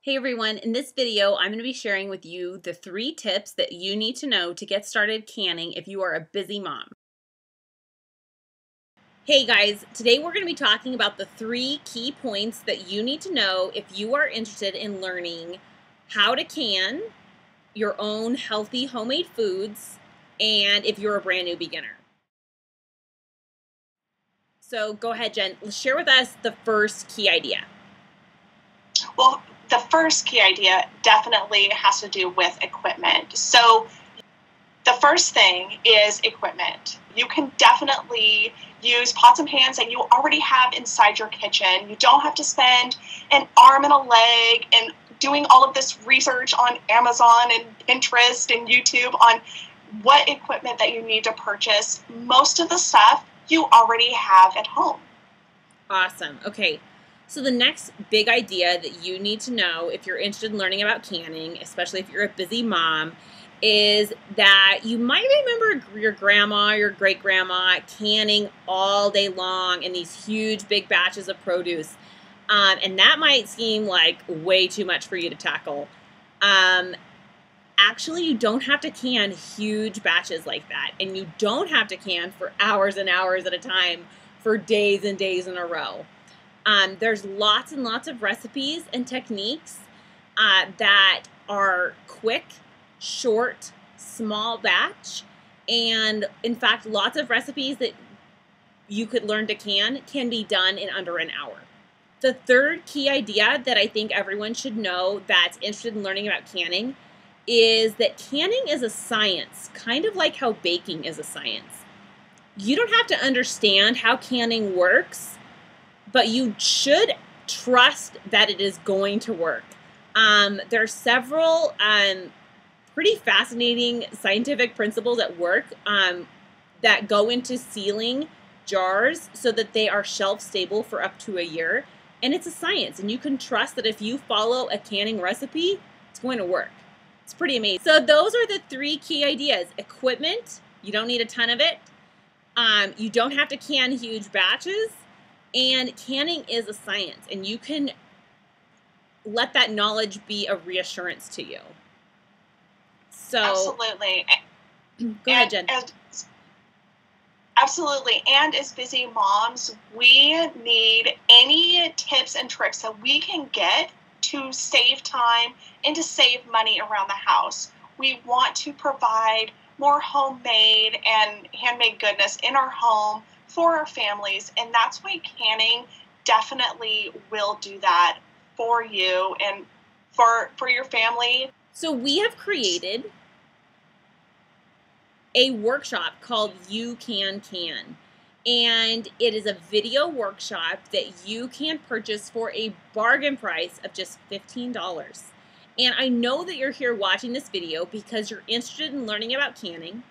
Hey everyone, in this video I'm going to be sharing with you the 3 tips that you need to know to get started canning if you are a busy mom. Hey guys, today we're going to be talking about the 3 key points that you need to know if you are interested in learning how to can your own healthy homemade foods and if you're a brand new beginner. So go ahead, Jen, share with us the first key idea. Well, the first key idea definitely has to do with equipment. So the first thing is equipment. You can definitely use pots and pans that you already have inside your kitchen. You don't have to spend an arm and a leg and doing all of this research on Amazon and Pinterest and YouTube on what equipment that you need to purchase. Most of the stuff you already have at home. Awesome. Okay. So the next big idea that you need to know if you're interested in learning about canning, especially if you're a busy mom, is that you might remember your grandma, your great-grandma canning all day long in these huge big batches of produce. And that might seem like way too much for you to tackle. Actually, you don't have to can huge batches like that. And you don't have to can for hours and hours at a time for days and days in a row. There's lots and lots of recipes and techniques that are quick, short, small batch, and in fact, lots of recipes that you could learn to can be done in under an hour. The third key idea that I think everyone should know that's interested in learning about canning is that canning is a science, kind of like how baking is a science. You don't have to understand how canning works, but you should trust that it is going to work. There are several pretty fascinating scientific principles at work that go into sealing jars so that they are shelf stable for up to a year. And it's a science, and you can trust that if you follow a canning recipe, it's going to work. It's pretty amazing. So those are the 3 key ideas. Equipment, you don't need a ton of it. You don't have to can huge batches. And canning is a science, and you can let that knowledge be a reassurance to you. So absolutely. Go ahead, Jen. Absolutely. And as busy moms, we need any tips and tricks that we can get to save time and to save money around the house. We want to provide more homemade and handmade goodness in our home for our families, and that's why canning definitely will do that for you and for your family. So we have created a workshop called You Can Can, and it is a video workshop that you can purchase for a bargain price of just $15. And I know that you're here watching this video because you're interested in learning about canning.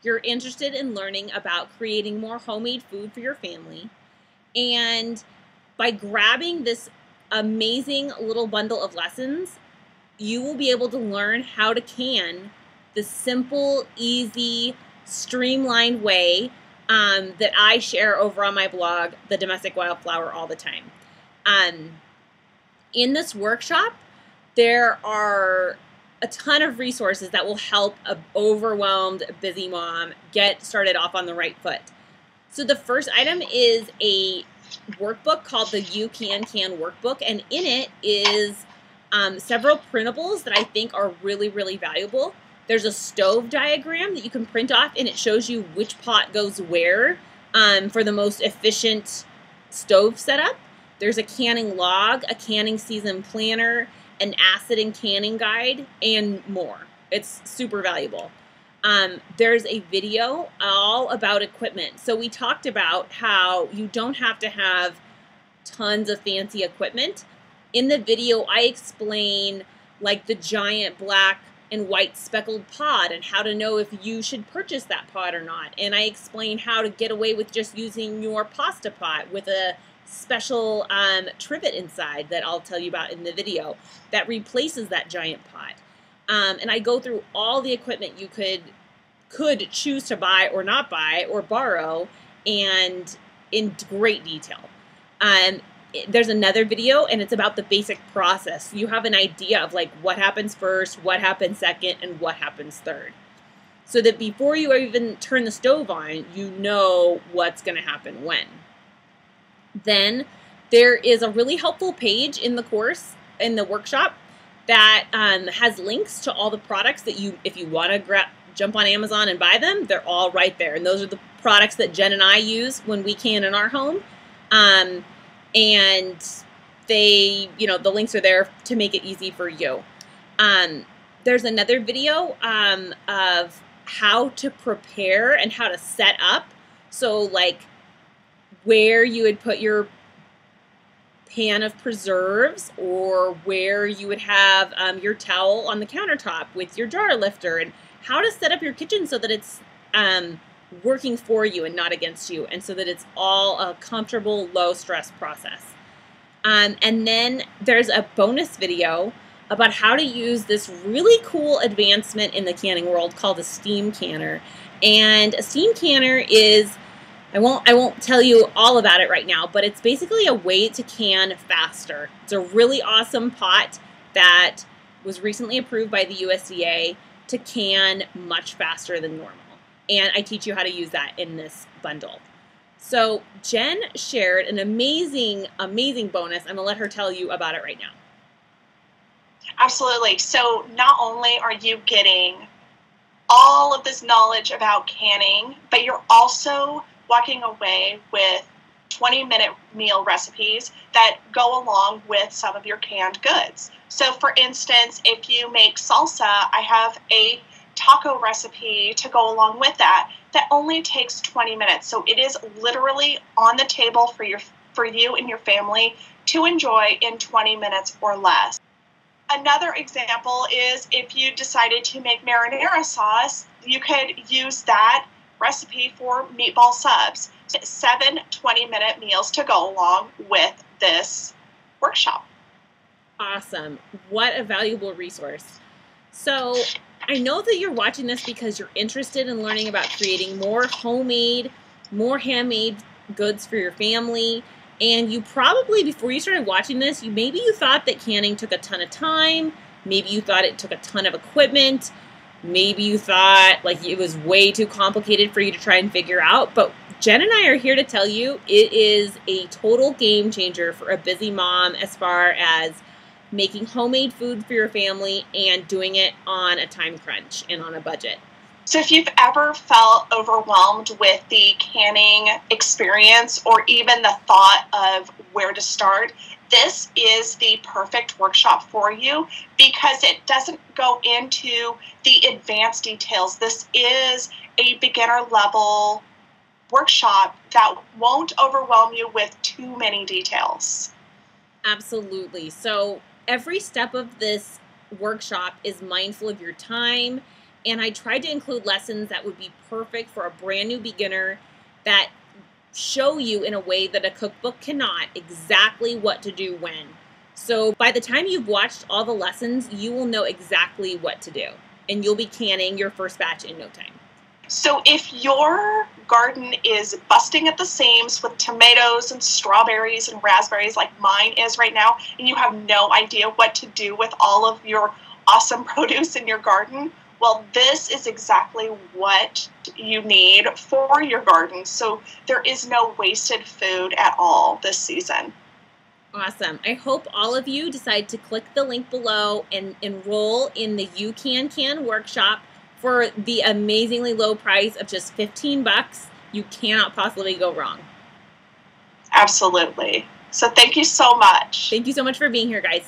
You're interested in learning about creating more homemade food for your family. And by grabbing this amazing little bundle of lessons, you will be able to learn how to can the simple, easy, streamlined way that I share over on my blog, The Domestic Wildflower, all the time. In this workshop, there are a ton of resources that will help an overwhelmed, busy mom get started off on the right foot. So the first item is a workbook called the You Can Workbook, and in it is several printables that I think are really, really valuable. There's a stove diagram that you can print off, and it shows you which pot goes where for the most efficient stove setup. There's a canning log, a canning season planner, an acid and canning guide, and more. It's super valuable. There's a video all about equipment. So we talked about how you don't have to have tons of fancy equipment. In the video, I explain like the giant black and white speckled pot and how to know if you should purchase that pot or not. And I explain how to get away with just using your pasta pot with a special trivet inside that I'll tell you about in the video that replaces that giant pot. And I go through all the equipment you could choose to buy or not buy or borrow, and in great detail. there's another video, and it's about the basic process. You have an idea of like what happens first, what happens second, and what happens third. So that before you even turn the stove on, you know what's going to happen when. Then there is a really helpful page in the course, in the workshop, that has links to all the products that you, if you want to jump on Amazon and buy them, they're all right there. And those are the products that Jen and I use when we can in our home. And they, you know, the links are there to make it easy for you. There's another video of how to prepare and how to set up. So like where you would put your pan of preserves, or where you would have your towel on the countertop with your jar lifter, and how to set up your kitchen so that it's working for you and not against you, and so that it's all a comfortable, low-stress process. And then there's a bonus video about how to use this really cool advancement in the canning world called a steam canner. And a steam canner is, I won't tell you all about it right now, but it's basically a way to can faster. It's a really awesome pot that was recently approved by the USDA to can much faster than normal. And I teach you how to use that in this bundle. So Jen shared an amazing, amazing bonus. I'm gonna let her tell you about it right now. Absolutely. So not only are you getting all of this knowledge about canning, but you're also walking away with 20-minute meal recipes that go along with some of your canned goods. So for instance, if you make salsa, I have a taco recipe to go along with that only takes 20 minutes. So it is literally on the table for you and your family to enjoy in 20 minutes or less. Another example is if you decided to make marinara sauce, you could use that recipe for meatball subs. 7 20-minute meals to go along with this workshop. Awesome. What a valuable resource. So I know that you're watching this because you're interested in learning about creating more homemade, more handmade goods for your family. And you probably, before you started watching this, maybe you thought that canning took a ton of time. Maybe you thought it took a ton of equipment. Maybe you thought like it was way too complicated for you to try and figure out. But Jen and I are here to tell you it is a total game changer for a busy mom as far as making homemade food for your family and doing it on a time crunch and on a budget. So if you've ever felt overwhelmed with the canning experience or even the thought of where to start, this is the perfect workshop for you because it doesn't go into the advanced details. This is a beginner level workshop that won't overwhelm you with too many details. Absolutely. So every step of this workshop is mindful of your time, and I tried to include lessons that would be perfect for a brand new beginner that show you in a way that a cookbook cannot exactly what to do when. So by the time you've watched all the lessons, you will know exactly what to do, and you'll be canning your first batch in no time. So if your garden is busting at the seams with tomatoes and strawberries and raspberries like mine is right now, and you have no idea what to do with all of your awesome produce in your garden, well, this is exactly what you need for your garden. So there is no wasted food at all this season. Awesome. I hope all of you decide to click the link below and enroll in the You Can Can workshop for the amazingly low price of just $15. You cannot possibly go wrong. Absolutely. So thank you so much. Thank you so much for being here, guys.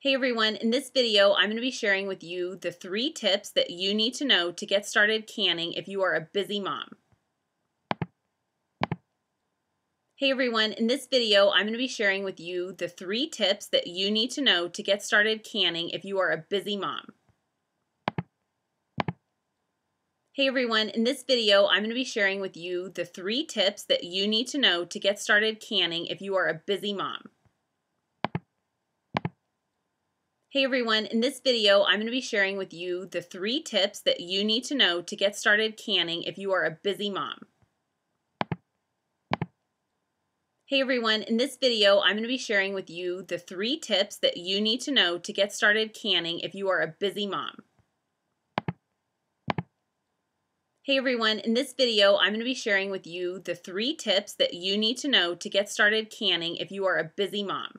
Hey everyone, in this video I'm going to be sharing with you the 3 tips that you need to know to get started canning if you are a busy mom. Hey everyone, in this video I'm going to be sharing with you the 3 tips that you need to know to get started canning if you are a busy mom. Hey everyone, in this video I'm going to be sharing with you the 3 tips that you need to know to get started canning if you are a busy mom. Hey everyone, in this video I'm going to be sharing with you the 3 tips that you need to know to get started canning if you are a busy mom. Hey everyone, in this video I'm going to be sharing with you the 3 tips that you need to know to get started canning if you are a busy mom. Hey everyone, in this video I'm going to be sharing with you the 3 tips that you need to know to get started canning if you are a busy mom.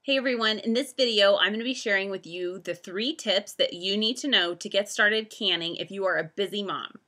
Hey everyone, in this video I'm going to be sharing with you the 3 tips that you need to know to get started canning if you are a busy mom.